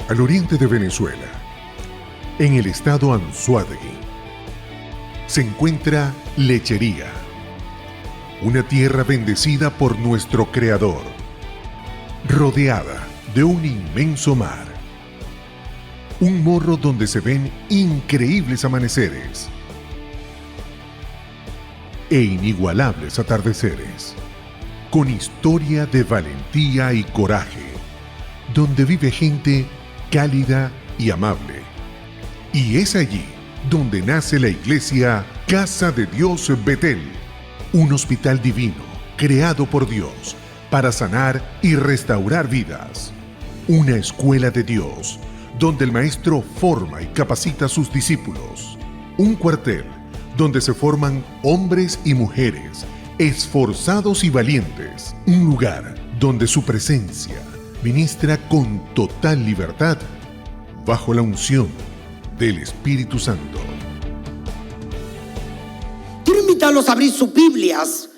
Al oriente de Venezuela, en el estado Anzoátegui, se encuentra Lechería, una tierra bendecida por nuestro Creador, rodeada de un inmenso mar, un morro donde se ven increíbles amaneceres e inigualables atardeceres, con historia de valentía y coraje, donde vive gente cálida y amable. Y es allí donde nace la iglesia Casa de Dios Betel, un hospital divino creado por Dios para sanar y restaurar vidas. Una escuela de Dios donde el maestro forma y capacita a sus discípulos. Un cuartel donde se forman hombres y mujeres esforzados y valientes. Un lugar donde su presencia ministra con total libertad bajo la unción del Espíritu Santo. Quiero invitarlos a abrir sus Biblias.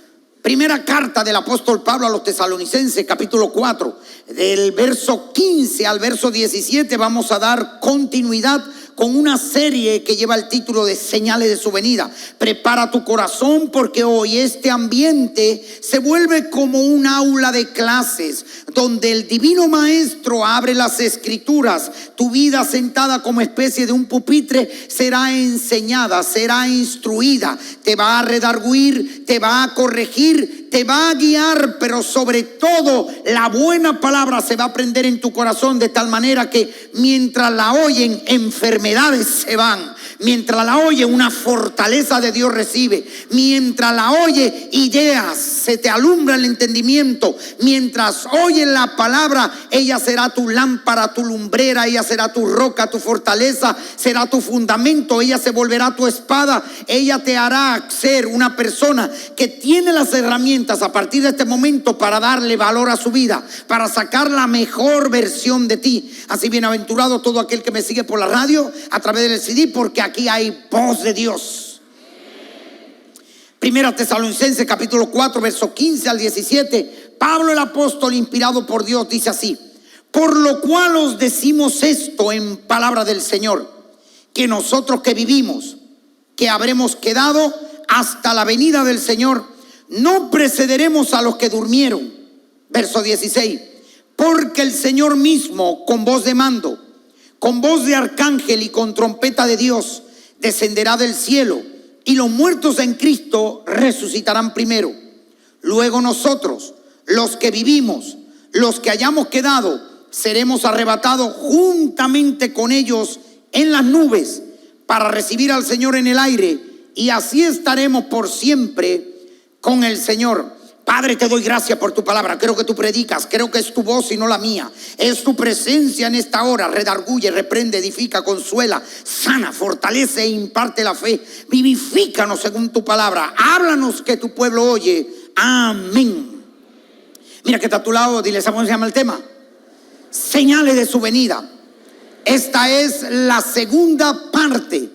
Primera carta del apóstol Pablo a los Tesalonicenses, capítulo 4, del verso 15 al verso 17. Vamos a dar continuidad con una serie que lleva el título de Señales de su venida. Prepara tu corazón, porque hoy este ambiente se vuelve como un aula de clases donde el divino maestro abre las escrituras. Tu vida, sentada como especie de un pupitre, será enseñada, será instruida, te va a redarguir, te va a corregir, te va a guiar, pero sobre todo la buena palabra se va a prender en tu corazón de tal manera que mientras la oyen, enfermedades se van. Mientras la oye, una fortaleza de Dios recibe. Mientras la oye, ideas, se te alumbra el entendimiento. Mientras oye la palabra, ella será tu lámpara, tu lumbrera, ella será tu roca, tu fortaleza, será tu fundamento, ella se volverá tu espada. Ella te hará ser una persona que tiene las herramientas a partir de este momento para darle valor a su vida, para sacar la mejor versión de ti. Así, bienaventurado todo aquel que me sigue por la radio, a través del CD, porque aquí hay voz de Dios. Primera Tesalonicenses capítulo 4, verso 15 al 17. Pablo el apóstol, inspirado por Dios, dice así: por lo cual os decimos esto en palabra del Señor, que nosotros que vivimos, que habremos quedado hasta la venida del Señor, no precederemos a los que durmieron. Verso 16: porque el Señor mismo, con voz de mando, con voz de arcángel y con trompeta de Dios, descenderá del cielo, y los muertos en Cristo resucitarán primero. Luego nosotros, los que vivimos, los que hayamos quedado, seremos arrebatados juntamente con ellos en las nubes para recibir al Señor en el aire, y así estaremos por siempre con el Señor. Padre, te doy gracias por tu palabra. Creo que tú predicas, creo que es tu voz y no la mía. Es tu presencia en esta hora. Redarguye, reprende, edifica, consuela, sana, fortalece e imparte la fe. Vivifícanos según tu palabra. Háblanos que tu pueblo oye. Amén. Mira que está a tu lado, dile, ¿cómo se llama el tema? Señales de su venida. Esta es la segunda parte.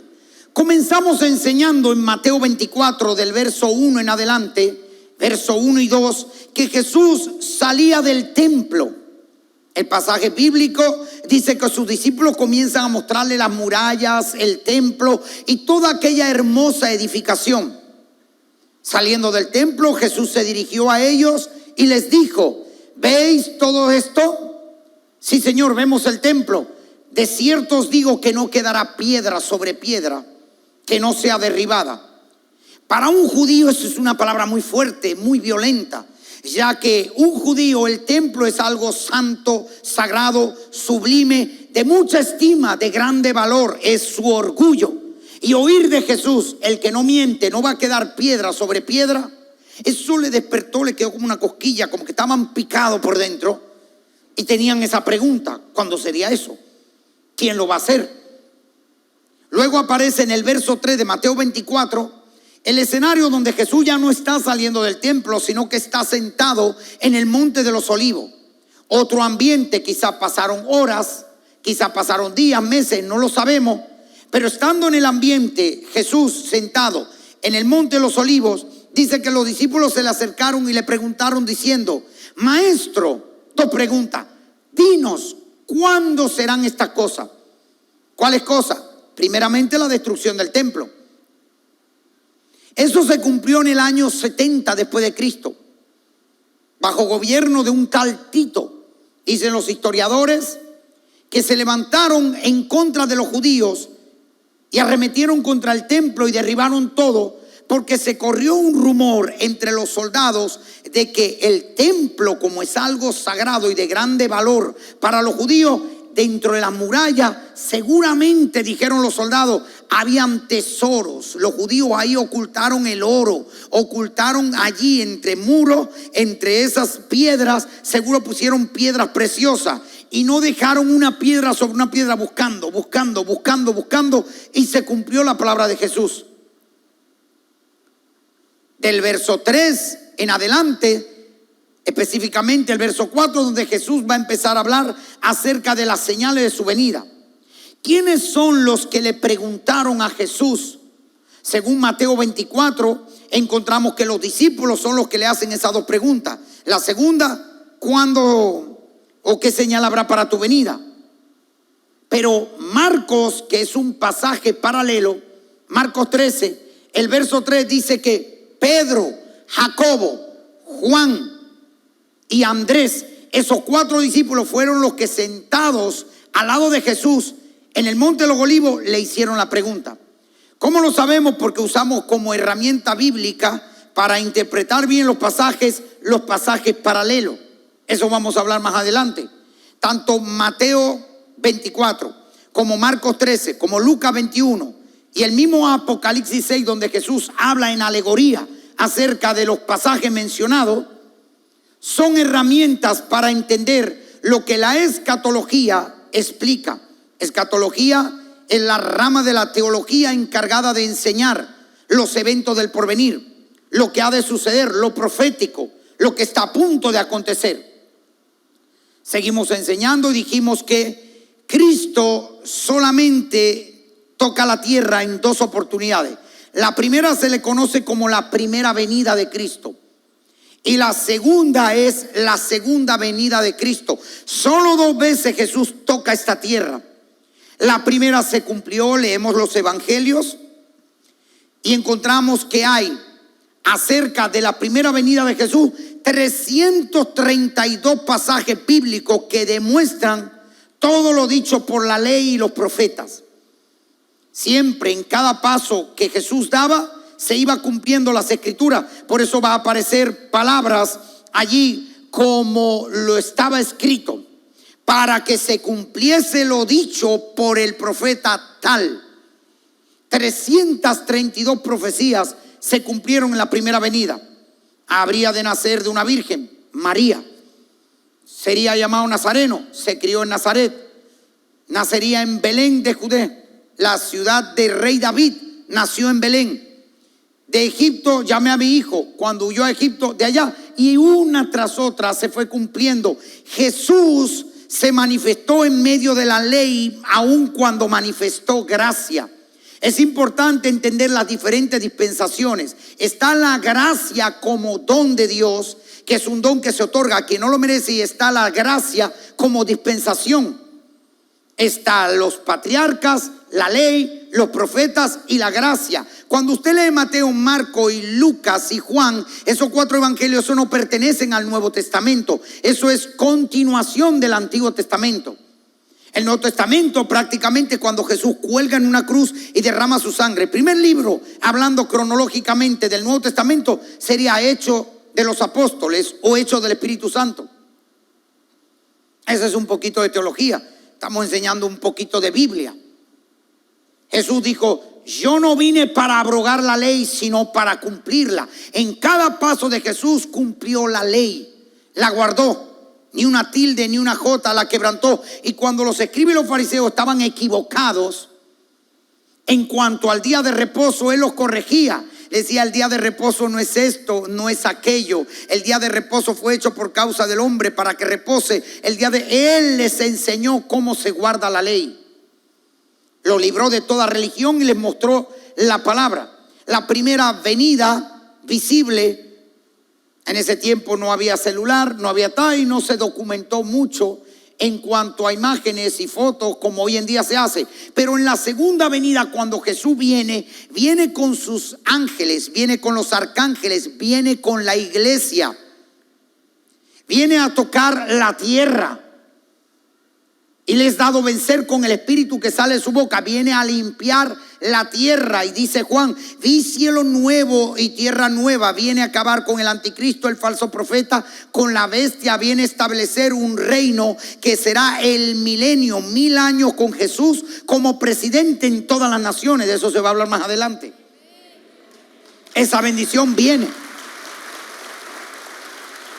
Comenzamos enseñando en Mateo 24, del verso 1 en adelante, verso 1 y 2, que Jesús salía del templo. El pasaje bíblico dice que sus discípulos comienzan a mostrarle las murallas, el templo y toda aquella hermosa edificación. Saliendo del templo, Jesús se dirigió a ellos y les dijo: ¿veis todo esto? Sí, Señor, vemos el templo. De cierto os digo que no quedará piedra sobre piedra que no sea derribada. Para un judío eso es una palabra muy fuerte, muy violenta, ya que un judío, el templo es algo santo, sagrado, sublime, de mucha estima, de grande valor, es su orgullo. Y oír de Jesús, el que no miente, no va a quedar piedra sobre piedra, eso le despertó, le quedó como una cosquilla, como que estaban picados por dentro y tenían esa pregunta: ¿cuándo sería eso? ¿Quién lo va a hacer? Luego aparece en el verso 3 de Mateo 24 el escenario donde Jesús ya no está saliendo del templo, sino que está sentado en el monte de los olivos. Otro ambiente, quizá pasaron horas, quizá pasaron días, meses, no lo sabemos, pero estando en el ambiente, Jesús sentado en el monte de los olivos, dice que los discípulos se le acercaron y le preguntaron diciendo: Maestro, dos preguntas, dinos, ¿cuándo serán estas cosas? ¿Cuáles cosas? Primeramente la destrucción del templo. Eso se cumplió en el año 70 después de Cristo, bajo gobierno de un tal Tito. Dicen los historiadores que se levantaron en contra de los judíos y arremetieron contra el templo y derribaron todo, porque se corrió un rumor entre los soldados de que el templo, como es algo sagrado y de grande valor para los judíos, dentro de la muralla seguramente, dijeron los soldados, habían tesoros. Los judíos ahí ocultaron el oro, ocultaron allí entre muros, entre esas piedras, seguro pusieron piedras preciosas y no dejaron una piedra sobre una piedra, buscando, y se cumplió la palabra de Jesús. Del verso 3 en adelante, específicamente el verso 4, donde Jesús va a empezar a hablar acerca de las señales de su venida. ¿Quiénes son los que le preguntaron a Jesús? Según Mateo 24, encontramos que los discípulos son los que le hacen esas dos preguntas. La segunda, ¿cuándo o qué señal habrá para tu venida? Pero Marcos, que es un pasaje paralelo, Marcos 13, el verso 3 dice que Pedro, Jacobo, Juan y Andrés, esos 4 discípulos fueron los que, sentados al lado de Jesús en el monte de los Olivos, le hicieron la pregunta. ¿Cómo lo sabemos? Porque usamos como herramienta bíblica para interpretar bien los pasajes paralelos. Eso vamos a hablar más adelante. Tanto Mateo 24 como Marcos 13 como Lucas 21 y el mismo Apocalipsis 6, donde Jesús habla en alegoría acerca de los pasajes mencionados, son herramientas para entender lo que la escatología explica. Escatología es la rama de la teología encargada de enseñar los eventos del porvenir, lo que ha de suceder, lo profético, lo que está a punto de acontecer. Seguimos enseñando y dijimos que Cristo solamente toca la tierra en 2 oportunidades. La primera se le conoce como la primera venida de Cristo. Y la segunda es la segunda venida de Cristo. Solo 2 veces Jesús toca esta tierra. La primera se cumplió, leemos los evangelios y encontramos que hay acerca de la primera venida de Jesús 332 pasajes bíblicos que demuestran todo lo dicho por la ley y los profetas. Siempre en cada paso que Jesús daba se iba cumpliendo las escrituras. Por eso va a aparecer palabras allí como lo estaba escrito, para que se cumpliese lo dicho por el profeta tal. 332 profecías se cumplieron en la primera venida. Habría de nacer de una virgen, María. Sería llamado Nazareno, se crió en Nazaret. Nacería en Belén de Judea, la ciudad del rey David, nació en Belén. De Egipto llamé a mi hijo, cuando huyó a Egipto de allá, y una tras otra se fue cumpliendo. Jesús se manifestó en medio de la ley, aun cuando manifestó gracia. Es importante entender las diferentes dispensaciones. Está la gracia como don de Dios, que es un don que se otorga a quien no lo merece, y está la gracia como dispensación. Están los patriarcas, la ley, los profetas y la gracia. Cuando usted lee Mateo, Marco y Lucas y Juan, esos 4 evangelios, eso no pertenecen al Nuevo Testamento. Eso es continuación del Antiguo Testamento. El Nuevo Testamento, prácticamente cuando Jesús cuelga en una cruz y derrama su sangre. El primer libro, hablando cronológicamente del Nuevo Testamento, sería Hechos de los Apóstoles o Hechos del Espíritu Santo. Ese es un poquito de teología. Estamos enseñando un poquito de Biblia. Jesús dijo: yo no vine para abrogar la ley, sino para cumplirla. En cada paso de Jesús cumplió la ley, la guardó. Ni una tilde, ni una jota la quebrantó. Y cuando los escribas y los fariseos estaban equivocados en cuanto al día de reposo, él los corregía. Decía: el día de reposo no es esto, no es aquello. El día de reposo fue hecho por causa del hombre para que repose. Él les enseñó cómo se guarda la ley. Lo libró de toda religión y les mostró la palabra. la primera venida visible. En ese tiempo no había celular, no había tal, y no se documentó mucho en cuanto a imágenes y fotos como hoy en día se hace. Pero en la segunda venida, cuando Jesús viene con sus ángeles, viene con los arcángeles, viene con la iglesia, viene a tocar la tierra. Y les dado vencer con el espíritu que sale de su boca. Viene a limpiar la tierra. Y dice Juan, vi cielo nuevo y tierra nueva. Viene a acabar con el anticristo, el falso profeta, con la bestia. Viene a establecer un reino que será el milenio, 1000 años con Jesús como presidente en todas las naciones. De eso se va a hablar más adelante. Esa bendición viene.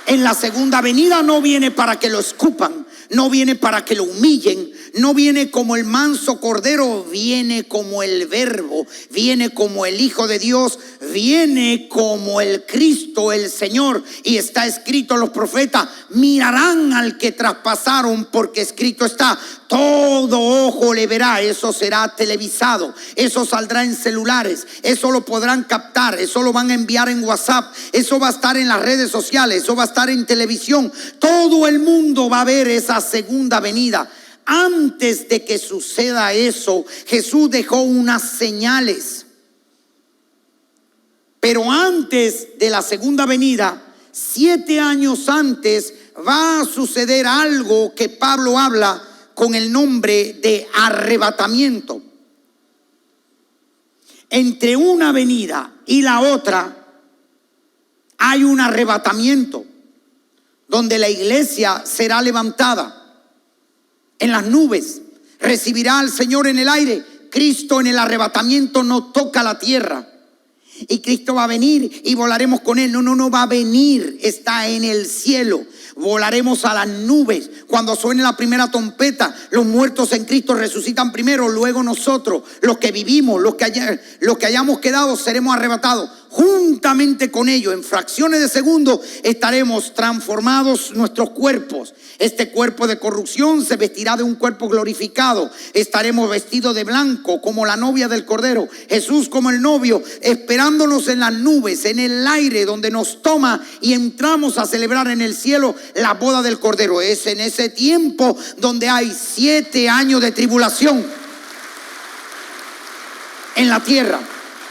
En la segunda venida no viene para que lo escupan, no viene para que lo humillen, no viene como el manso cordero, viene como el Verbo, viene como el Hijo de Dios, viene como el Cristo, el Señor. Y está escrito en los profetas, mirarán al que traspasaron, porque escrito está, todo ojo le verá. Eso será televisado, eso saldrá en celulares, eso lo podrán captar, eso lo van a enviar en WhatsApp, eso va a estar en las redes sociales, eso va a estar en televisión. Todo el mundo va a ver esa segunda venida. Antes de que suceda eso, Jesús dejó unas señales. Pero antes de la segunda venida, 7 años antes, va a suceder algo que Pablo habla con el nombre de arrebatamiento. Entre una venida y la otra hay un arrebatamiento, donde la iglesia será levantada en las nubes, recibirá al Señor en el aire. Cristo en el arrebatamiento no toca la tierra. Y Cristo va a venir y volaremos con Él. No va a venir, está en el cielo. Volaremos a las nubes. Cuando suene la primera trompeta, los muertos en Cristo resucitan primero, luego nosotros, los que vivimos, los que hayamos quedado, seremos arrebatados. Juntamente con ellos, en fracciones de segundo, estaremos transformados nuestros cuerpos. Este cuerpo de corrupción se vestirá de un cuerpo glorificado. Estaremos vestidos de blanco como la novia del Cordero. Jesús como el novio, esperándonos en las nubes, en el aire, donde nos toma y entramos a celebrar en el cielo la boda del Cordero. Es en ese tiempo donde hay 7 años de tribulación en la tierra.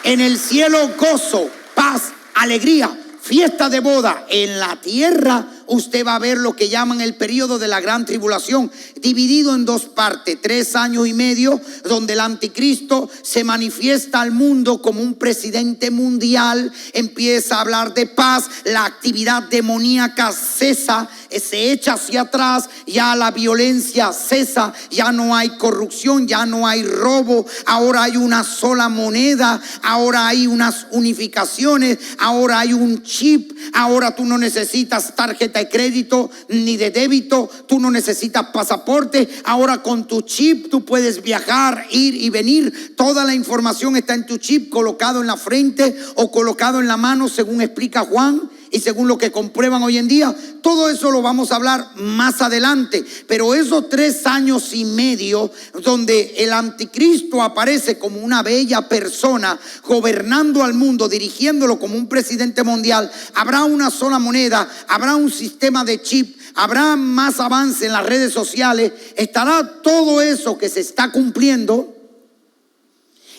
En el cielo gozo, paz, alegría, fiesta de boda. En la tierra usted va a ver lo que llaman el periodo de la gran tribulación, dividido en 2 partes, 3 años y medio, donde el anticristo se manifiesta al mundo como un presidente mundial, empieza a hablar de paz, la actividad demoníaca cesa, se echa hacia atrás, ya la violencia cesa, ya no hay corrupción, ya no hay robo, ahora hay una sola moneda, ahora hay unas unificaciones, ahora hay un chip, ahora tú no necesitas tarjeta de crédito ni de débito, tú no necesitas pasaporte, ahora con tu chip tú puedes viajar, ir y venir, toda la información está en tu chip, colocado en la frente o colocado en la mano, según explica Juan. Y según lo que comprueban hoy en día, todo eso lo vamos a hablar más adelante. Pero esos 3 años y medio donde el anticristo aparece como una bella persona, gobernando al mundo, dirigiéndolo como un presidente mundial, habrá una sola moneda, habrá un sistema de chip, habrá más avance en las redes sociales, estará todo eso que se está cumpliendo.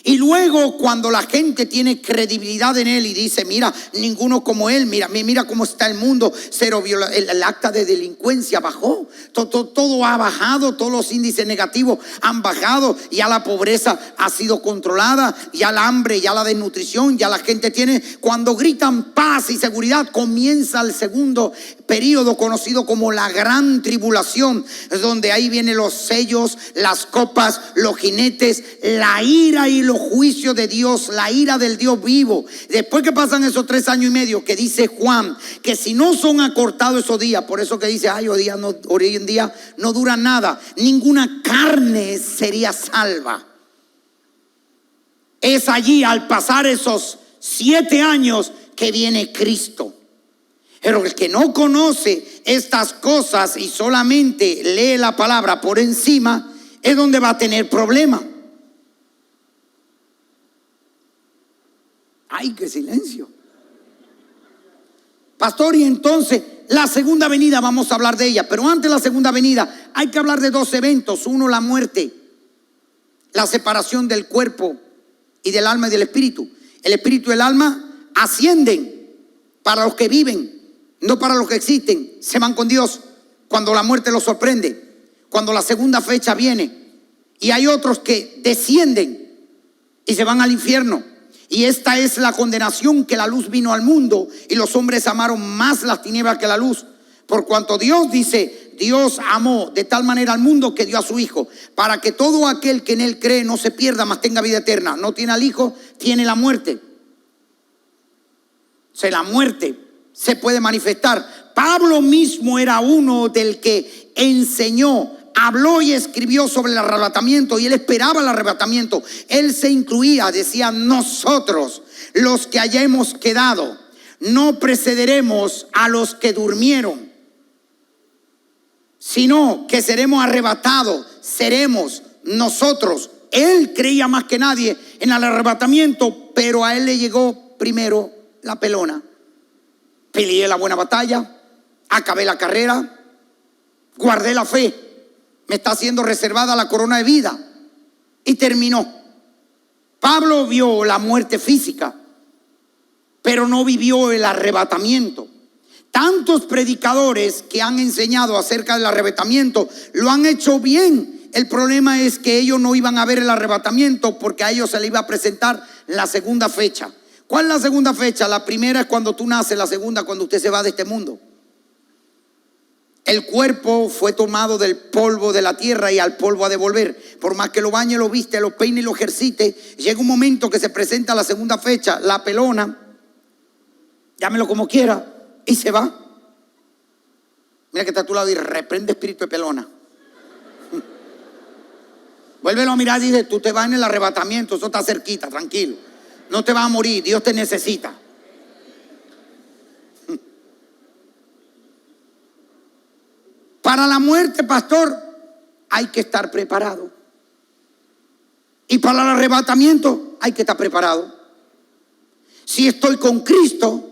Y luego cuando la gente tiene credibilidad en él y dice, mira, ninguno como él, mira cómo está el mundo, el acta de delincuencia bajó, todo ha bajado, todos los índices negativos han bajado, ya la pobreza ha sido controlada, ya el hambre, ya la desnutrición, ya la gente tiene, cuando gritan paz y seguridad, comienza el segundo periodo conocido como la gran tribulación, donde ahí vienen los sellos, las copas, los jinetes, la ira y los juicios de Dios, la ira del Dios vivo. Después que pasan esos 3 años y medio, que dice Juan que si no son acortados esos días, por eso que dice, hoy en día no dura nada, ninguna carne sería salva. Es allí, al pasar esos 7 años, que viene Cristo. Pero el que no conoce estas cosas y solamente lee la palabra por encima, es donde va a tener problema. Ay, qué silencio. Pastor, y entonces la segunda venida, vamos a hablar de ella. Pero antes de la segunda venida hay que hablar de dos eventos. Uno, la muerte, la separación del cuerpo y del alma y del espíritu. El espíritu y el alma ascienden para los que viven, no para los que existen. Se van con Dios cuando la muerte los sorprende, cuando la segunda fecha viene. Y hay otros que descienden y se van al infierno. Y esta es la condenación, que la luz vino al mundo y los hombres amaron más las tinieblas que la luz. Por cuanto Dios dice, Dios amó de tal manera al mundo que dio a su Hijo, para que todo aquel que en él cree no se pierda, mas tenga vida eterna. No tiene al Hijo, tiene la muerte. O sea, la muerte se puede manifestar. Pablo mismo era uno del que enseñó, habló y escribió sobre el arrebatamiento, y él esperaba el arrebatamiento. Él se incluía, decía: nosotros, los que hayamos quedado, no precederemos a los que durmieron, sino que seremos arrebatados, seremos nosotros. Él creía más que nadie en el arrebatamiento, pero a él le llegó primero la pelona. Peleé la buena batalla, acabé la carrera, guardé la fe, me está siendo reservada la corona de vida, y terminó. Pablo vio la muerte física, pero no vivió el arrebatamiento. Tantos predicadores que han enseñado acerca del arrebatamiento lo han hecho bien. El problema es que ellos no iban a ver el arrebatamiento, porque a ellos se les iba a presentar la segunda fecha. ¿Cuál es la segunda fecha? La primera es cuando tú naces, la segunda cuando usted se va de este mundo. El cuerpo fue tomado del polvo de la tierra y al polvo a devolver. Por más que lo bañe, lo viste, lo peine y lo ejercite, llega un momento que se presenta la segunda fecha, la pelona, llámelo como quiera, y se va. Mira que está a tu lado y reprende espíritu de pelona. Vuélvelo a mirar y dice: tú te vas en el arrebatamiento, eso está cerquita, tranquilo. No te vas a morir, Dios te necesita. Para la muerte, pastor, hay que estar preparado. Y para el arrebatamiento hay que estar preparado. Si estoy con Cristo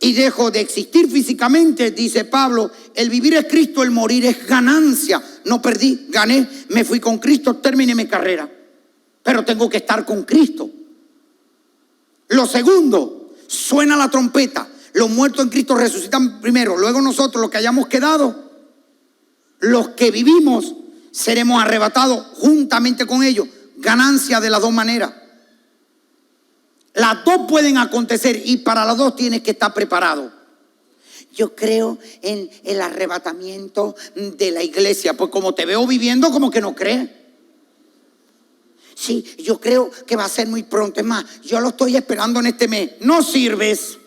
y dejo de existir físicamente, dice Pablo, el vivir es Cristo, el morir es ganancia. No perdí, gané, me fui con Cristo, terminé mi carrera. Pero tengo que estar con Cristo. Lo segundo, suena la trompeta. Los muertos en Cristo resucitan primero. Luego nosotros, los que hayamos quedado, los que vivimos, seremos arrebatados juntamente con ellos. Ganancia de las dos maneras. Las dos pueden acontecer y para las dos tienes que estar preparado. Yo creo en el arrebatamiento de la iglesia. Pues como te veo viviendo, como que no crees. Sí, yo creo que va a ser muy pronto. Es más, yo lo estoy esperando en este mes. No sirves,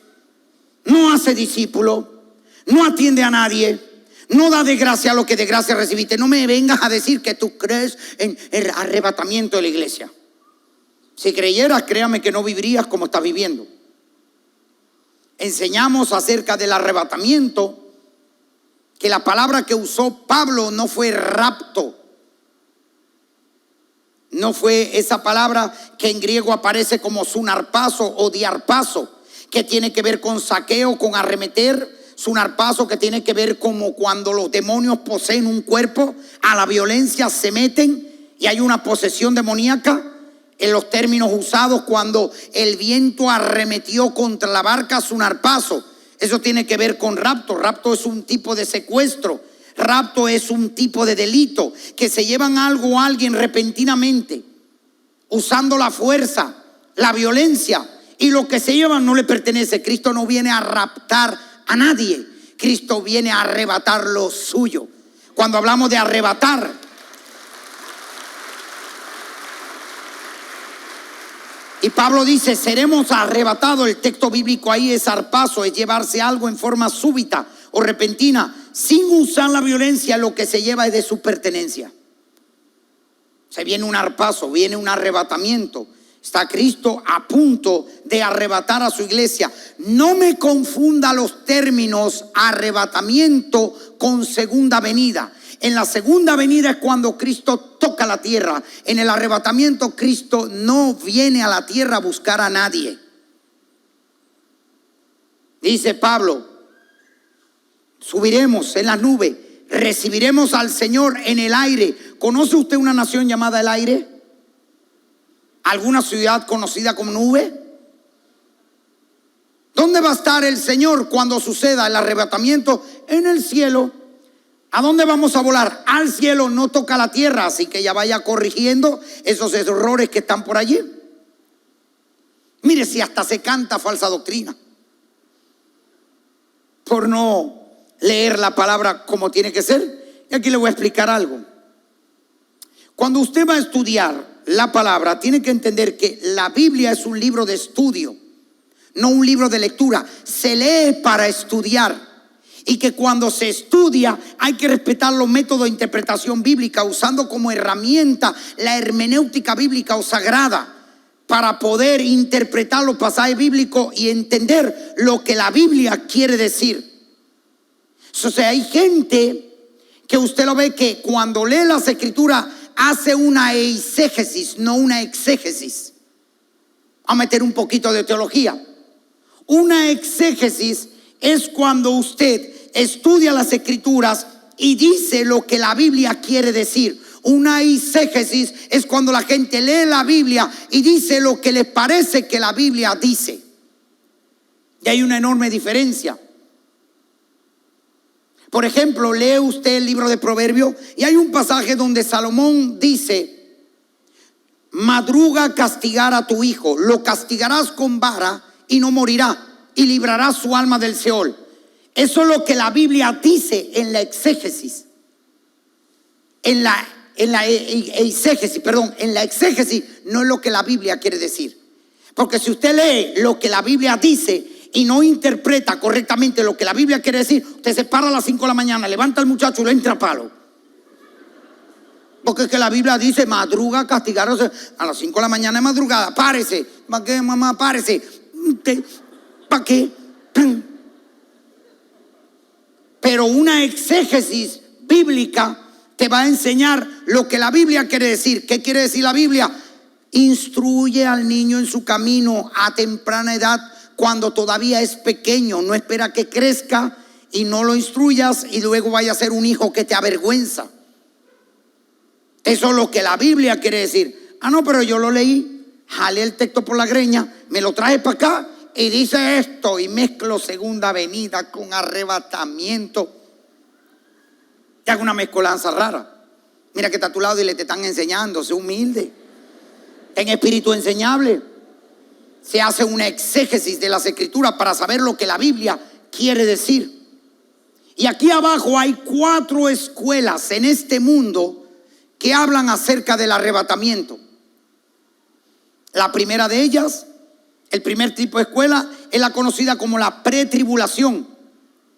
no hace discípulo, no atiende a nadie, no da de gracia a lo que de gracia recibiste. No me vengas a decir que tú crees en el arrebatamiento de la iglesia. Si creyeras, créame que no vivirías como estás viviendo. Enseñamos acerca del arrebatamiento, que la palabra que usó Pablo no fue rapto. No fue esa palabra que en griego aparece como sunarpazo o diarpazo, que tiene que ver con saqueo, con arremeter. Sunarpazo, que tiene que ver como cuando los demonios poseen un cuerpo, a la violencia se meten y hay una posesión demoníaca. En los términos usados cuando el viento arremetió contra la barca, sunarpazo. Eso tiene que ver con rapto. Rapto es un tipo de secuestro. Rapto es un tipo de delito, que se llevan algo o alguien repentinamente, usando la fuerza, la violencia, y lo que se llevan no le pertenece. Cristo no viene a raptar a nadie. Cristo viene a arrebatar lo suyo. Cuando hablamos de arrebatar, y Pablo dice, seremos arrebatados. El texto bíblico ahí es arpazo, es llevarse algo en forma súbita o repentina, sin usar la violencia. Lo que se lleva es de su pertenencia. Se viene un arpazo, viene un arrebatamiento. Está Cristo a punto de arrebatar a su iglesia. No me confunda los términos arrebatamiento con segunda venida. En la segunda venida es cuando Cristo toca la tierra. En el arrebatamiento Cristo no viene a la tierra a buscar a nadie. Dice Pablo, subiremos en las nubes, recibiremos al Señor en el aire. ¿Conoce usted una nación llamada el aire? ¿Alguna ciudad conocida como nube? ¿Dónde va a estar el Señor cuando suceda el arrebatamiento? En el cielo. ¿A dónde vamos a volar? Al cielo, no toca la tierra, así que ya vaya corrigiendo esos errores que están por allí. Mire, si hasta se canta falsa doctrina por no leer la palabra como tiene que ser. Y aquí le voy a explicar algo. Cuando usted va a estudiar la palabra, tiene que entender que la Biblia es un libro de estudio, no un libro de lectura. Se lee para estudiar, y que cuando se estudia hay que respetar los métodos de interpretación bíblica, usando como herramienta la hermenéutica bíblica o sagrada para poder interpretar los pasajes bíblicos y entender lo que la Biblia quiere decir. O sea, hay gente que usted lo ve que cuando lee las escrituras hace una eisegesis, no una exégesis. A meter un poquito de teología. Una exégesis es cuando usted estudia las escrituras y dice lo que la Biblia quiere decir. Una eisegesis es cuando la gente lee la Biblia y dice lo que les parece que la Biblia dice. Y hay una enorme diferencia. Por ejemplo, lee usted el libro de Proverbios y hay un pasaje donde Salomón dice: madruga a castigar a tu hijo, lo castigarás con vara y no morirá, y librarás su alma del Seol. Eso es lo que la Biblia dice en la exégesis. En la exégesis no es lo que la Biblia quiere decir. Porque si usted lee lo que la Biblia dice y no interpreta correctamente lo que la Biblia quiere decir, usted se para a las 5 de la mañana, levanta al muchacho y le entra a palo. Porque es que la Biblia dice: madruga a castigar a las 5 de la mañana de madrugada. Párese. ¿Para qué, mamá? Párese. ¿Para qué? Pero una exégesis bíblica te va a enseñar lo que la Biblia quiere decir. ¿Qué quiere decir la Biblia? Instruye al niño en su camino a temprana edad, cuando todavía es pequeño. No espera que crezca y no lo instruyas y luego vaya a ser un hijo que te avergüenza. Eso es lo que la Biblia quiere decir. Ah, no, pero yo lo leí, jalé el texto por la greña, me lo traje para acá y dice esto, y mezclo segunda venida con arrebatamiento. Y hago una mezcolanza rara. Mira que está a tu lado y le te están enseñando. Sé humilde, ten espíritu enseñable. Se hace una exégesis de las escrituras para saber lo que la Biblia quiere decir. Y aquí abajo hay 4 escuelas en este mundo que hablan acerca del arrebatamiento. La primera de ellas, el primer tipo de escuela, es la conocida como la pretribulación,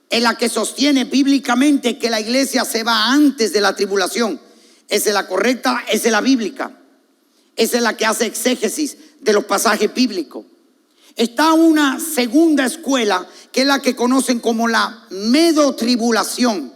en la que sostiene bíblicamente que la iglesia se va antes de la tribulación. Esa es la correcta, esa es la bíblica. Esa es la que hace exégesis de los pasajes bíblicos. Está una segunda escuela, que es la que conocen como la medotribulación.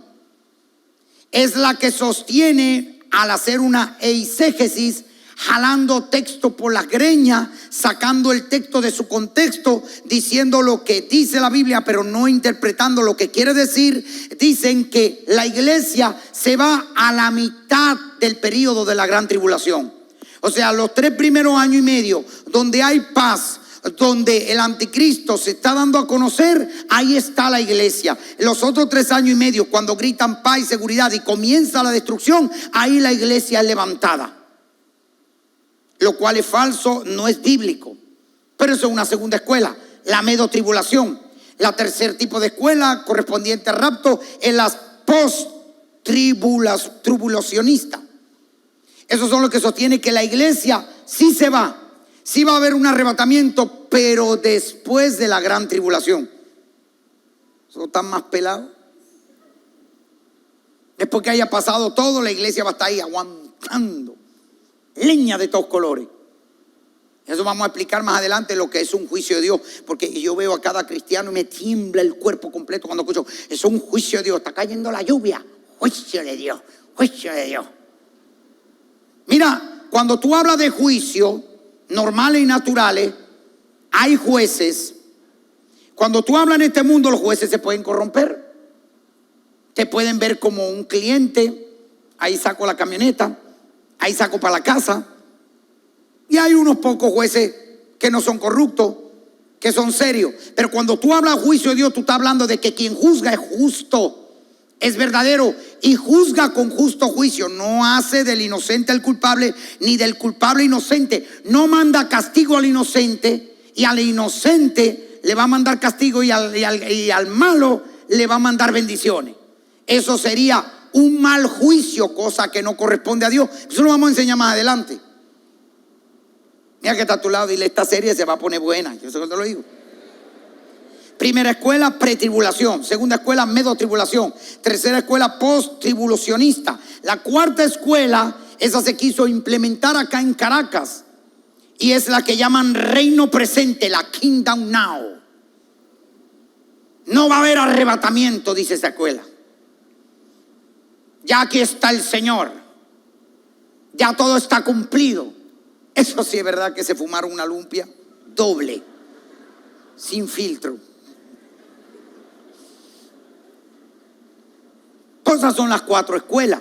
Es la que sostiene, al hacer una eisegesis, jalando texto por la greña, sacando el texto de su contexto, diciendo lo que dice la Biblia, pero no interpretando lo que quiere decir. Dicen que la iglesia se va a la mitad del periodo de la gran tribulación. O sea, los 3 primeros años y medio, donde hay paz, donde el anticristo se está dando a conocer, ahí está la iglesia. Los otros 3 años y medio, cuando gritan paz y seguridad y comienza la destrucción, ahí la iglesia es levantada. Lo cual es falso, no es bíblico. Pero eso es una segunda escuela, la medotribulación. La tercer tipo de escuela, correspondiente al rapto, es las post-tribulacionistas. Esos son los que sostienen que la iglesia sí se va. Sí va a haber un arrebatamiento, pero después de la gran tribulación. ¿Eso están más pelados? Después que haya pasado todo, la iglesia va a estar ahí aguantando. Leña de todos colores. Eso vamos a explicar más adelante lo que es un juicio de Dios, porque yo veo a cada cristiano y me tiembla el cuerpo completo cuando escucho: eso es un juicio de Dios, está cayendo la lluvia. Juicio de Dios, juicio de Dios. Mira, cuando tú hablas de juicio, normales y naturales, hay jueces. Cuando tú hablas en este mundo, los jueces se pueden corromper. Te pueden ver como un cliente. Ahí saco la camioneta, ahí saco para la casa. Y hay unos pocos jueces que no son corruptos, que son serios. Pero cuando tú hablas de juicio de Dios, tú estás hablando de que quien juzga es justo, es verdadero y juzga con justo juicio. No hace del inocente el culpable, ni del culpable inocente. No manda castigo al inocente, y al inocente le va a mandar castigo, y al malo le va a mandar bendiciones. Eso sería un mal juicio, cosa que no corresponde a Dios. Eso lo vamos a enseñar más adelante. Mira que está a tu lado, dile: esta serie se va a poner buena. Yo sé que te lo digo. Primera escuela, pretribulación. Segunda escuela, medotribulación. Tercera escuela, posttribulacionista. La cuarta escuela, esa se quiso implementar acá en Caracas, y es la que llaman reino presente, la Kingdom Now. No va a haber arrebatamiento, dice esa escuela. Ya aquí está el Señor, ya todo está cumplido. Eso sí es verdad que se fumaron una lumpia doble, sin filtro. Esas son las cuatro escuelas.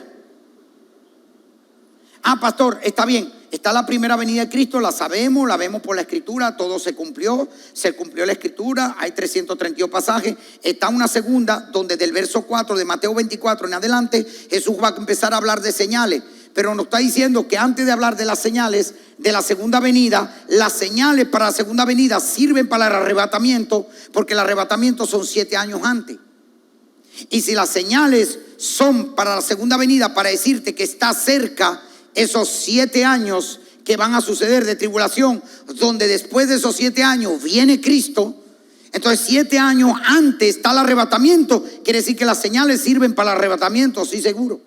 Pastor, está bien, está la primera venida de Cristo, la sabemos, la vemos por la Escritura, todo se cumplió la Escritura, hay 332 pasajes. Está una segunda donde del verso 4 de Mateo 24 en adelante Jesús va a empezar a hablar de señales, pero nos está diciendo que antes de hablar de las señales de la segunda venida, las señales para la segunda venida sirven para el arrebatamiento, porque el arrebatamiento son 7 años antes. Y si las señales son para la segunda venida, para decirte que está cerca esos 7 años que van a suceder de tribulación, donde después de esos 7 años viene Cristo, entonces 7 años antes está el arrebatamiento. Quiere decir que las señales sirven para el arrebatamiento, sí, seguro.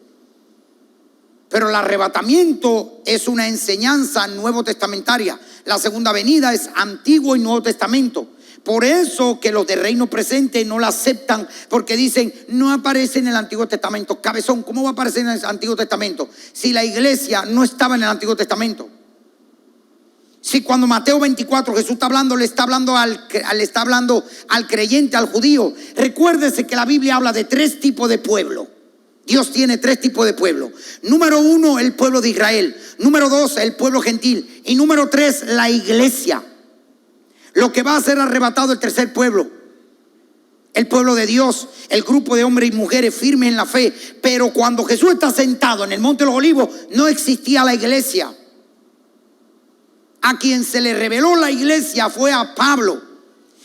Pero el arrebatamiento es una enseñanza nuevo testamentaria. La segunda venida es Antiguo y Nuevo Testamento. Por eso que los de reino presente no la aceptan, porque dicen: no aparece en el Antiguo Testamento. Cabezón, ¿cómo va a aparecer en el Antiguo Testamento si la iglesia no estaba en el Antiguo Testamento? Si cuando Mateo 24 Jesús está hablando, le está hablando al creyente, al judío. Recuérdese que la Biblia habla de 3 tipos de pueblo. Dios tiene 3 tipos de pueblo. Número 1, el pueblo de Israel. Número 2, el pueblo gentil. Y número 3, la iglesia. Lo que va a ser arrebatado el tercer pueblo, el pueblo de Dios, el grupo de hombres y mujeres firmes en la fe. Pero cuando Jesús está sentado en el Monte de los Olivos, no existía la iglesia. A quien se le reveló la iglesia fue a Pablo.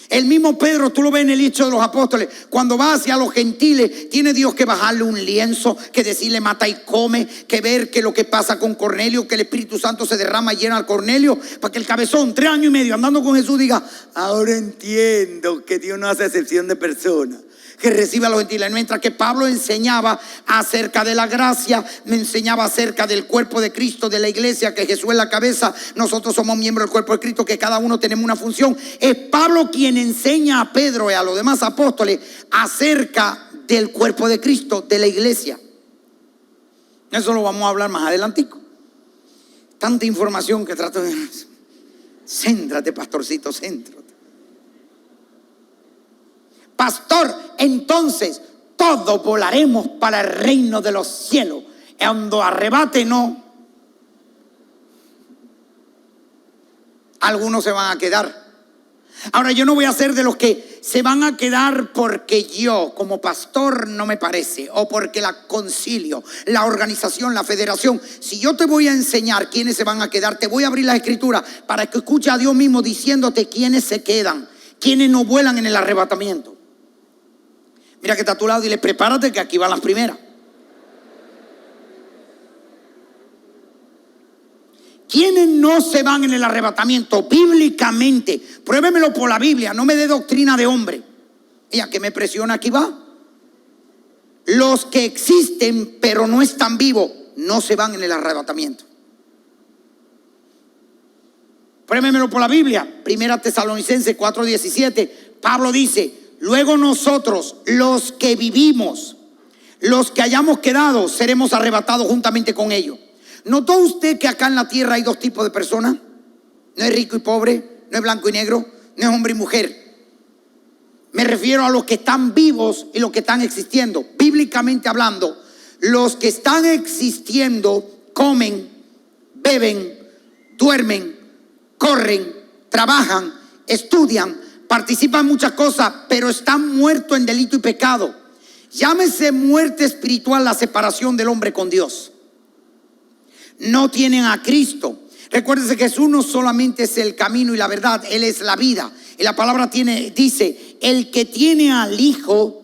El mismo Pedro, tú lo ves en el Hechos de los Apóstoles, cuando va hacia los gentiles, tiene Dios que bajarle un lienzo, que decirle: mata y come, que ver que lo que pasa con Cornelio, que el Espíritu Santo se derrama y llena al Cornelio, para que el cabezón, 3 años y medio andando con Jesús, diga: ahora entiendo que Dios no hace excepción de personas, que recibe a los gentiles. Mientras que Pablo enseñaba acerca de la gracia, me enseñaba acerca del cuerpo de Cristo, de la iglesia, que Jesús es la cabeza, nosotros somos miembros del cuerpo de Cristo, que cada uno tenemos una función. Es Pablo quien enseña a Pedro y a los demás apóstoles acerca del cuerpo de Cristo, de la iglesia. Eso lo vamos a hablar más adelantico. Tanta información que trato de... Céntrate, pastorcito, céntrate. Pastor, entonces todos volaremos para el reino de los cielos. Cuando arrebate, no. Algunos se van a quedar. Ahora, yo no voy a ser de los que se van a quedar porque yo como pastor no me parece, o porque la concilio, la organización, la federación. Si yo te voy a enseñar quiénes se van a quedar, te voy a abrir la escritura para que escuches a Dios mismo diciéndote quiénes se quedan, quiénes no vuelan en el arrebatamiento. Mira que está a tu lado y dile: prepárate que aquí van las primeras. ¿Quiénes no se van en el arrebatamiento? Bíblicamente, pruébemelo por la Biblia, no me dé doctrina de hombre. Ella que me presiona, aquí va. Los que existen pero no están vivos no se van en el arrebatamiento. Pruébemelo por la Biblia. Primera Tesalonicenses 4:17. Pablo dice: luego nosotros, los que vivimos, los que hayamos quedado seremos arrebatados juntamente con ellos. ¿Notó usted que acá en la tierra hay dos tipos de personas? No es rico y pobre, no es blanco y negro, no es hombre y mujer. Me refiero a los que están vivos y los que están existiendo. Bíblicamente hablando, los que están existiendo comen, beben, duermen, corren, trabajan, estudian, participan en muchas cosas, pero están muertos en delito y pecado. Llámese muerte espiritual la separación del hombre con Dios. No tienen a Cristo. Recuérdense que Jesús no solamente es el camino y la verdad, Él es la vida. Y la palabra dice, el que tiene al Hijo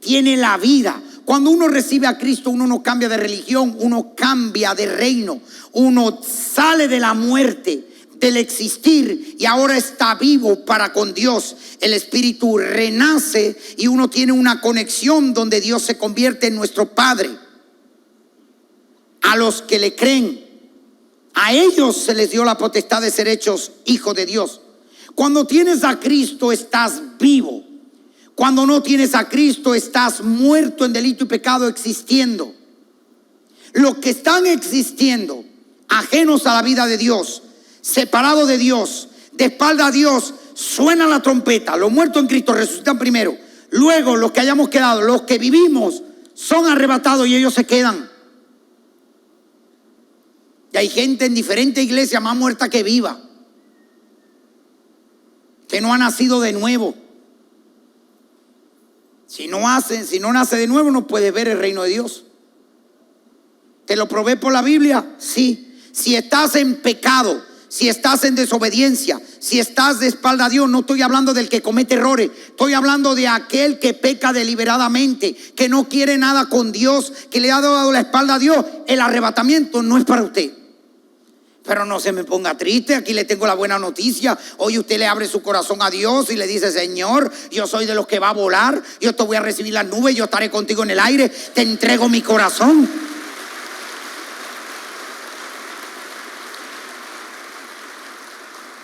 tiene la vida. Cuando uno recibe a Cristo, uno no cambia de religión, uno cambia de reino. Uno sale de la muerte, del existir, y ahora está vivo para con Dios. El Espíritu renace y uno tiene una conexión donde Dios se convierte en nuestro Padre. A los que le creen, a ellos se les dio la potestad de ser hechos hijos de Dios. Cuando tienes a Cristo estás vivo. Cuando no tienes a Cristo estás muerto en delito y pecado, existiendo. Los que están existiendo, ajenos a la vida de Dios, separados de Dios, de espalda a Dios, suena la trompeta. Los muertos en Cristo resucitan primero. Luego los que hayamos quedado, los que vivimos, son arrebatados y ellos se quedan. Y hay gente en diferentes iglesias más muerta que viva, que no ha nacido de nuevo. Si no nace de nuevo, no puedes ver el reino de Dios. ¿Te lo probé por la Biblia? Sí. Si estás en pecado, si estás en desobediencia, si estás de espalda a Dios, no estoy hablando del que comete errores, estoy hablando de aquel que peca deliberadamente, que no quiere nada con Dios, que le ha dado la espalda a Dios. El arrebatamiento no es para usted. Pero no se me ponga triste, aquí le tengo la buena noticia. Hoy usted le abre su corazón a Dios y le dice: Señor, yo soy de los que va a volar, yo te voy a recibir las nubes, yo estaré contigo en el aire, te entrego mi corazón.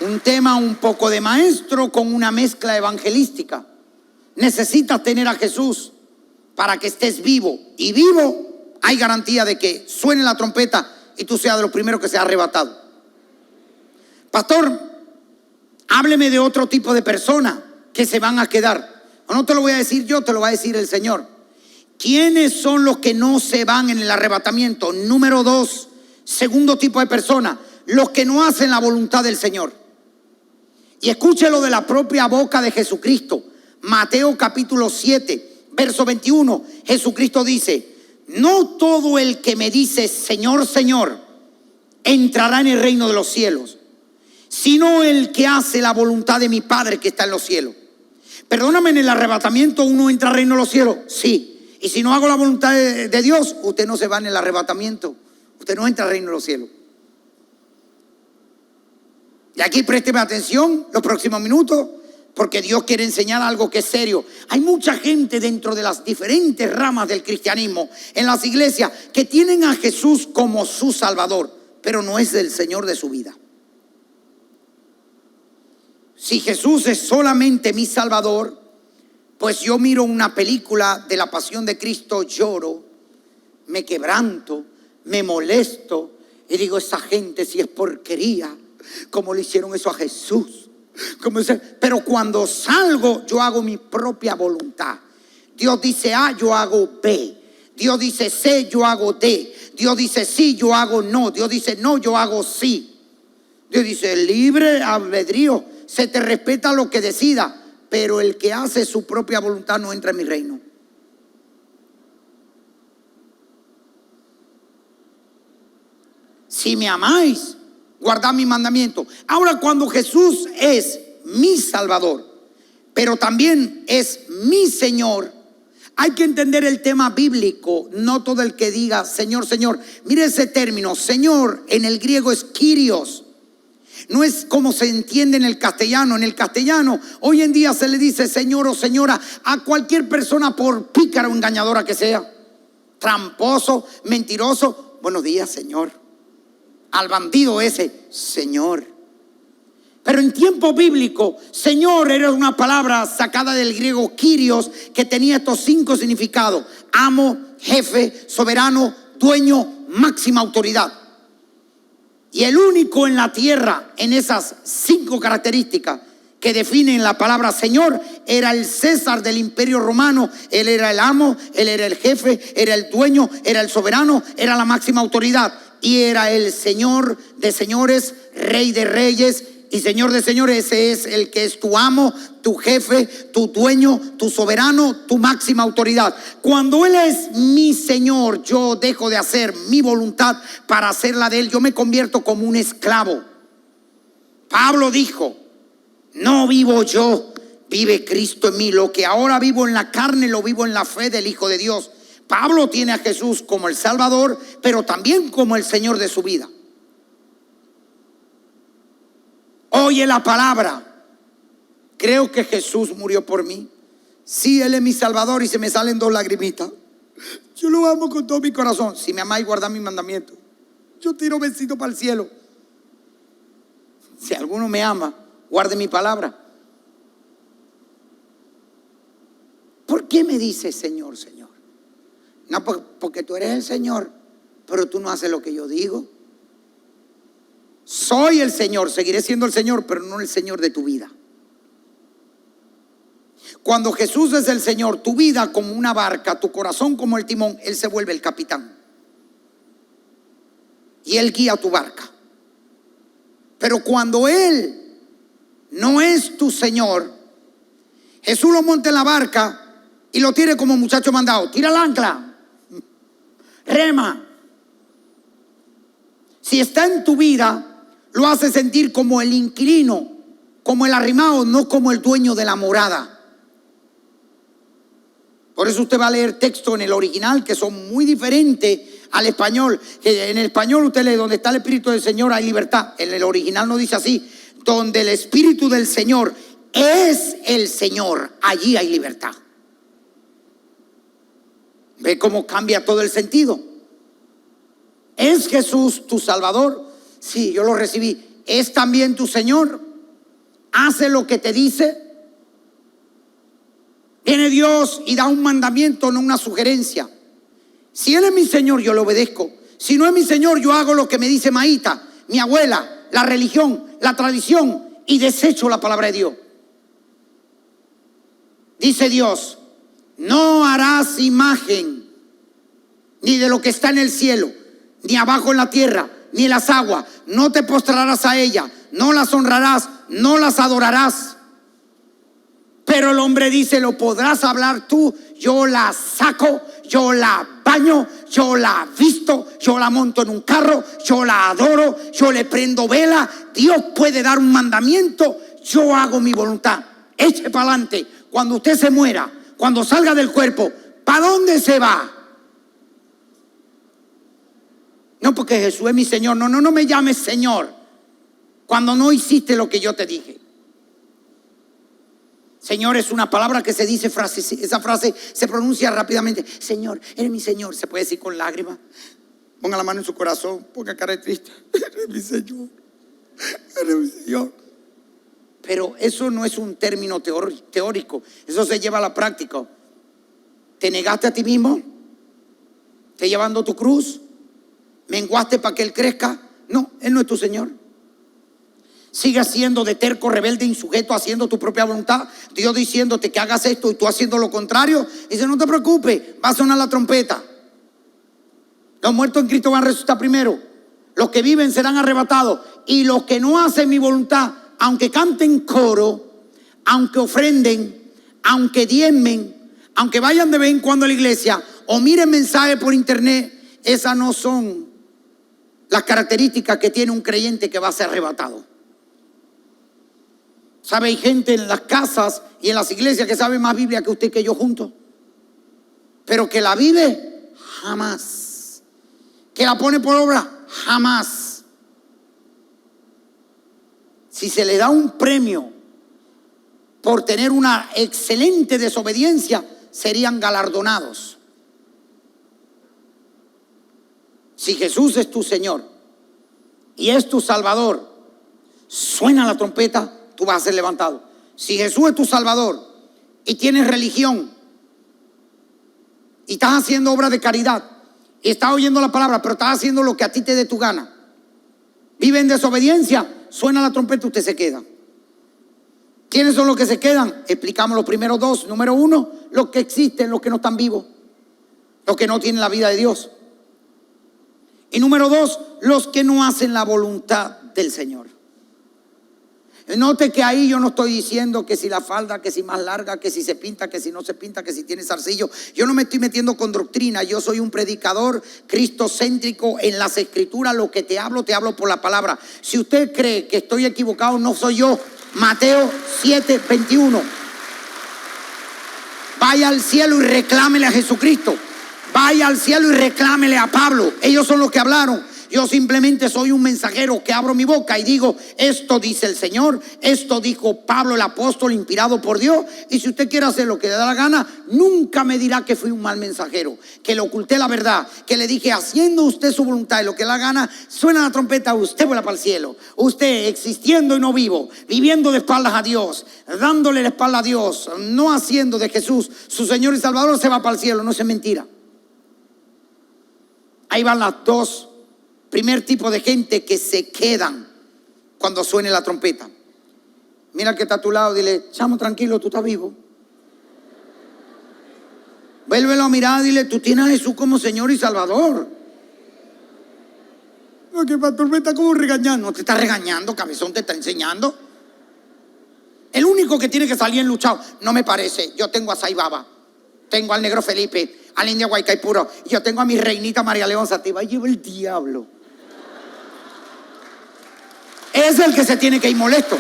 Un tema un poco de maestro con una mezcla evangelística. Necesitas tener a Jesús para que estés vivo. Y vivo, hay garantía de que suene la trompeta y tú seas de los primeros que sea arrebatado. Pastor, hábleme de otro tipo de personas que se van a quedar. No te lo voy a decir yo, te lo va a decir el Señor. ¿Quiénes son los que no se van en el arrebatamiento? Número 2, segundo tipo de personas, los que no hacen la voluntad del Señor. Y escúchelo de la propia boca de Jesucristo. Mateo capítulo 7, verso 21. Jesucristo dice: no todo el que me dice Señor, Señor, entrará en el reino de los cielos, sino el que hace la voluntad de mi Padre que está en los cielos. Perdóname, en el arrebatamiento uno entra al reino de los cielos, sí. Y si no hago la voluntad de Dios, usted no se va en el arrebatamiento, usted no entra al reino de los cielos. Y aquí présteme atención los próximos minutos, porque Dios quiere enseñar algo que es serio. Hay mucha gente dentro de las diferentes ramas del cristianismo, en las iglesias, que tienen a Jesús como su Salvador, pero no es el Señor de su vida. Si Jesús es solamente mi Salvador, pues yo miro una película de la Pasión de Cristo, lloro, me quebranto, me molesto y digo: esa gente si es porquería, ¿cómo le hicieron eso a Jesús? Pero cuando salgo, yo hago mi propia voluntad. Dios dice A, yo hago B. Dios dice C, yo hago D. Dios dice sí, yo hago no. Dios dice no, yo hago sí. Dios dice libre albedrío, se te respeta lo que decida, pero el que hace su propia voluntad no entra en mi reino. Si me amáis, guardad mi mandamiento. Ahora, cuando Jesús es mi Salvador, pero también es mi Señor, hay que entender el tema bíblico. No todo el que diga Señor, Señor. Mire ese término, Señor, en el griego es Kyrios. No es como se entiende en el castellano. En el castellano hoy en día se le dice Señor o Señora a cualquier persona, por pícara o engañadora que sea, tramposo, mentiroso. Buenos días, Señor. Al bandido ese, Señor. Pero en tiempo bíblico, Señor era una palabra sacada del griego kyrios, que tenía estos 5 significados: amo, jefe, soberano, dueño, máxima autoridad. Y el único en la tierra en esas 5 características que definen la palabra Señor era el César del Imperio Romano. Él era el amo, él era el jefe, era el dueño, era el soberano, era la máxima autoridad. Y era el Señor de señores, Rey de reyes y Señor de señores. Ese es el que es tu amo, tu jefe, tu dueño, tu soberano, tu máxima autoridad. Cuando Él es mi Señor, yo dejo de hacer mi voluntad para hacer la de Él. Yo me convierto como un esclavo. Pablo dijo: no vivo yo, vive Cristo en mí. Lo que ahora vivo en la carne, lo vivo en la fe del Hijo de Dios. Pablo tiene a Jesús como el Salvador, pero también como el Señor de su vida. Oye la palabra: creo que Jesús murió por mí. Sí, Él es mi Salvador. Y se me salen 2 lagrimitas. Yo lo amo con todo mi corazón. Si me amáis, guardad mis mandamientos. Yo tiro vencido para el cielo. Si alguno me ama, guarde mi palabra. ¿Por qué me dices Señor, Señor? No, porque tú eres el Señor, pero tú no haces lo que yo digo. Soy el Señor, seguiré siendo el Señor, pero no el Señor de tu vida. Cuando Jesús es el Señor, tu vida como una barca, tu corazón como el timón, Él se vuelve el capitán. Y Él guía tu barca. Pero cuando Él no es tu Señor, Jesús lo monta en la barca y lo tire como muchacho mandado. Tira el ancla, rema. Si está en tu vida, lo hace sentir como el inquilino, como el arrimado, no como el dueño de la morada. Por eso usted va a leer textos en el original que son muy diferentes al español. En el español usted lee: donde está el Espíritu del Señor hay libertad. En el original no dice así: donde el Espíritu del Señor es el Señor, allí hay libertad. ¿Ve cómo cambia todo el sentido? ¿Es Jesús tu Salvador? Sí, yo lo recibí. ¿Es también tu Señor? ¿Hace lo que te dice? Viene Dios y da un mandamiento, no una sugerencia. Si Él es mi Señor, yo le obedezco. Si no es mi Señor, yo hago lo que me dice Maíta, mi abuela, la religión, la tradición, y desecho la palabra de Dios. Dice Dios: no harás imagen ni de lo que está en el cielo, ni abajo en la tierra, ni en las aguas. No te postrarás a ella, no las honrarás, no las adorarás. Pero el hombre dice: lo podrás hablar tú. Yo la saco, yo la baño, yo la visto, yo la monto en un carro, yo la adoro, yo le prendo vela. Dios puede dar un mandamiento, yo hago mi voluntad. Eche para adelante. Cuando usted se muera, cuando salga del cuerpo, ¿para dónde se va? No, porque Jesús es mi Señor. No me llames Señor cuando no hiciste lo que yo te dije. Señor es una palabra que se dice, esa frase se pronuncia rápidamente. Señor, eres mi Señor. Se puede decir con lágrimas. Ponga la mano en su corazón, ponga cara de triste. Eres mi Señor, eres mi Señor. Pero eso no es un término teórico. Eso se lleva a la práctica. ¿Te negaste a ti mismo? ¿Te llevando tu cruz? ¿Menguaste para que Él crezca? No, Él no es tu Señor. Sigue siendo de terco, rebelde, insujeto, haciendo tu propia voluntad. Dios diciéndote que hagas esto y tú haciendo lo contrario. Dice: no te preocupes, va a sonar la trompeta. Los muertos en Cristo van a resucitar primero. Los que viven serán arrebatados. Y los que no hacen mi voluntad, aunque canten coro, aunque ofrenden, aunque diezmen, aunque vayan de vez en cuando a la iglesia o miren mensajes por internet, esas no son las características que tiene un creyente que va a ser arrebatado. ¿Sabe? Hay gente en las casas y en las iglesias que sabe más Biblia que usted y que yo juntos, pero que la vive jamás. Que la pone por obra jamás. Si se le da un premio por tener una excelente desobediencia, serían galardonados. Si Jesús es tu Señor y es tu Salvador, suena la trompeta, tú vas a ser levantado. Si Jesús es tu Salvador y tienes religión y estás haciendo obra de caridad y estás oyendo la palabra, pero estás haciendo lo que a ti te dé tu gana, vive en desobediencia, suena la trompeta, usted se queda. ¿Quiénes son los que se quedan? Explicamos los primeros dos. Número uno, los que existen, los que no están vivos, los que no tienen la vida de Dios. Y número dos, los que no hacen la voluntad del Señor. Note que ahí yo no estoy diciendo que si la falda, que si más larga, que si se pinta, que si no se pinta, que si tiene zarcillo. Yo no me estoy metiendo con doctrina. Yo soy un predicador cristocéntrico en las escrituras. Lo que te hablo por la palabra. Si usted cree que estoy equivocado, no soy yo. Mateo 7:21. Vaya al cielo y reclámele a Jesucristo. Vaya al cielo y reclámele a Pablo. Ellos son los que hablaron. Yo simplemente soy un mensajero que abro mi boca y digo, esto dice el Señor, esto dijo Pablo el apóstol inspirado por Dios. Y si usted quiere hacer lo que le da la gana, nunca me dirá que fui un mal mensajero, que le oculté la verdad, que le dije, haciendo usted su voluntad y lo que le da la gana, suena la trompeta, usted vuela para el cielo. Usted existiendo y no vivo, viviendo de espaldas a Dios, dándole la espalda a Dios, no haciendo de Jesús su Señor y Salvador, se va para el cielo. No es mentira. Ahí van las dos. Primer tipo de gente que se quedan cuando suene la trompeta. Mira que está a tu lado, dile, chamo, tranquilo, tú estás vivo. Vuélvelo a mirar, dile, tú tienes a Jesús como Señor y Salvador. No, que pastor me está como regañando. No te está regañando, cabezón, te está enseñando. El único que tiene que salir enluchado, no me parece. Yo tengo a Saibaba, tengo al negro Felipe, al indio Guaycaipuro, yo tengo a mi reinita María León Sativa. Lleva el diablo. Es el que se tiene que ir molesto.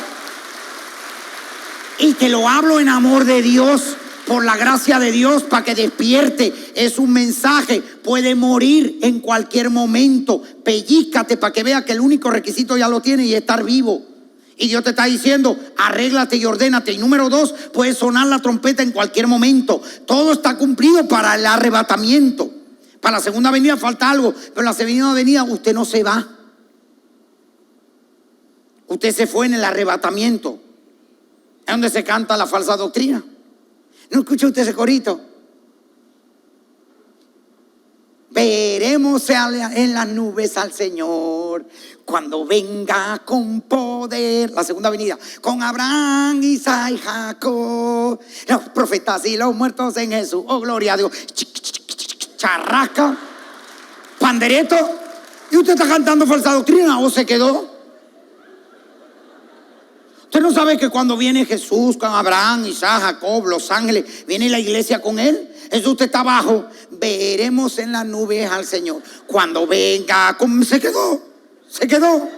Y te lo hablo en amor de Dios, por la gracia de Dios, para que despierte. Es un mensaje. Puede morir en cualquier momento. Pellícate para que vea que el único requisito ya lo tiene y es estar vivo. Y Dios te está diciendo, arréglate y ordénate. Y número dos, puede sonar la trompeta en cualquier momento. Todo está cumplido para el arrebatamiento. Para la segunda venida falta algo, pero en la segunda venida usted no se va. Usted se fue en el arrebatamiento. Es donde se canta la falsa doctrina. ¿No escucha usted ese corito? Veremos en las nubes al Señor cuando venga con poder. La segunda venida. Con Abraham, Isaac y Jacob, los profetas y los muertos en Jesús. Oh, gloria a Dios. Charrasca, pandereto. ¿Y usted está cantando falsa doctrina o se quedó? ¿Usted no sabe que cuando viene Jesús con Abraham, Isaac, Jacob, los ángeles, viene la iglesia con él? Eso usted está abajo. Veremos en las nubes al Señor cuando venga. Se quedó.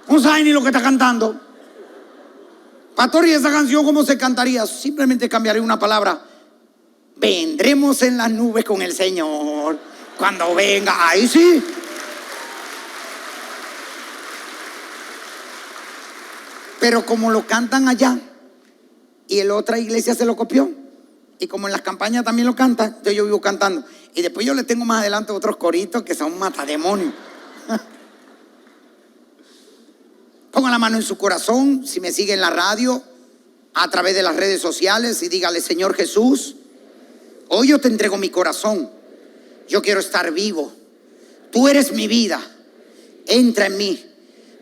No sabe ni lo que está cantando. Pastor, ¿y esa canción cómo se cantaría? Simplemente cambiaré una palabra. Vendremos en las nubes con el Señor cuando venga. Ahí sí. Pero como lo cantan allá y en la otra iglesia se lo copió, y como en las campañas también lo cantan, entonces yo vivo cantando. Y después yo le tengo más adelante otros coritos que son matademonios. Ponga la mano en su corazón, si me sigue en la radio, a través de las redes sociales, y dígale, Señor Jesús, hoy yo te entrego mi corazón. Yo quiero estar vivo. Tú eres mi vida. Entra en mí.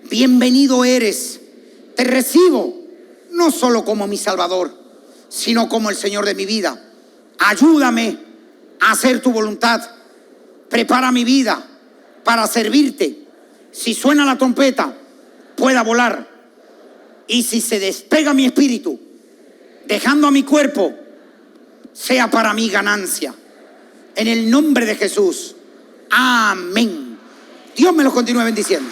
Bienvenido eres. Te recibo, no solo como mi Salvador, sino como el Señor de mi vida. Ayúdame a hacer tu voluntad. Prepara mi vida para servirte. Si suena la trompeta, pueda volar. Y si se despega mi espíritu, dejando a mi cuerpo, sea para mí ganancia. En el nombre de Jesús. Amén. Dios me lo continúe bendiciendo.